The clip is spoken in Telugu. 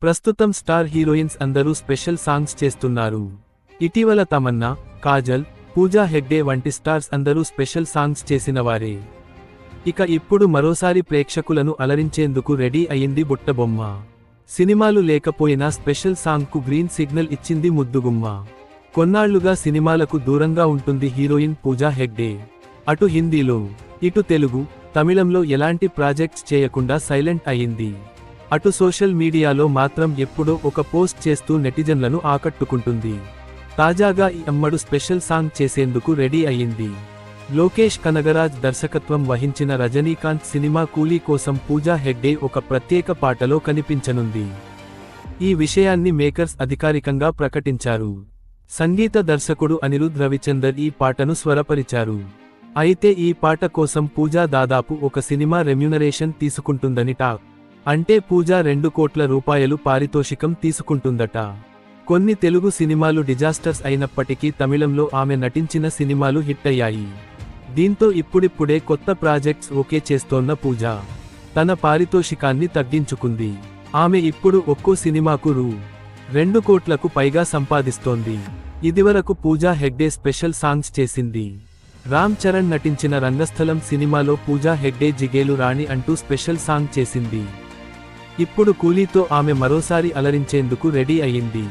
ప్రస్తుతం స్టార్ హీరోయిన్స్ అందరూ స్పెషల్ సాంగ్స్ చేస్తున్నారు. ఇటీవల తమన్నా, కాజల్, పూజా హెగ్డే వంటి స్టార్స్ అందరూ స్పెషల్ సాంగ్స్ చేసినవారే. ఇక ఇప్పుడు మరోసారి ప్రేక్షకులను అలరించేందుకు రెడీ అయింది బుట్టబొమ్మ. సినిమాలు లేకపోయినా స్పెషల్ సాంగ్కు గ్రీన్ సిగ్నల్ ఇచ్చింది ముద్దుగుమ్మ. కొన్నాళ్లుగా సినిమాలకు దూరంగా ఉంటుంది హీరోయిన్ పూజా హెగ్డే. అటు హిందీలో, ఇటు తెలుగు, తమిళంలో ఎలాంటి ప్రాజెక్ట్స్ చేయకుండా సైలెంట్ అయింది. అటు సోషల్ మీడియాలో మాత్రం ఎప్పుడో ఒక పోస్ట్ చేస్తూ నెటిజన్లను ఆకట్టుకుంటుంది. తాజాగా ఈ అమ్మడు స్పెషల్ సాంగ్ చేసేందుకు రెడీ అయింది. లోకేష్ కనగరాజ్ దర్శకత్వం వహించిన రజనీకాంత్ సినిమా కూలీ కోసం పూజా హెగ్డే ఒక ప్రత్యేక పాటలో కనిపించనుంది. ఈ విషయాన్ని మేకర్స్ అధికారికంగా ప్రకటించారు. సంగీత దర్శకుడు అనిరుద్ రవిచందర్ ఈ పాటను స్వరపరిచారు. అయితే ఈ పాట కోసం పూజా దాదాపు ఒక సినిమా రెమ్యునరేషన్ తీసుకుంటుందని టాక్. అంటే పూజా 2 కోట్ల రూపాయలు పారితోషికం తీసుకుంటుందట. కొన్ని తెలుగు సినిమాలు డిజాస్టర్స్ అయినప్పటికీ తమిళంలో ఆమె నటించిన సినిమాలు హిట్ అయ్యాయి. దీంతో ఇప్పుడిప్పుడే కొత్త ప్రాజెక్ట్స్ ఓకే చేస్తోన్న పూజా తన పారితోషికాన్ని తగ్గించుకుంది. ఆమె ఇప్పుడు ఒక్కో సినిమాకు రూ. 2 కోట్లకు పైగా సంపాదిస్తోంది. ఇదివరకు పూజా హెగ్డే స్పెషల్ సాంగ్స్ చేసింది. రామ్ చరణ్ నటించిన రంగస్థలం సినిమాలో పూజా హెగ్డే జిగేలు రాణి అంటూ స్పెషల్ సాంగ్ చేసింది. ఇప్పుడు కూలీతో ఆమె మరోసారి అలరించేందుకు రెడీ అయింది.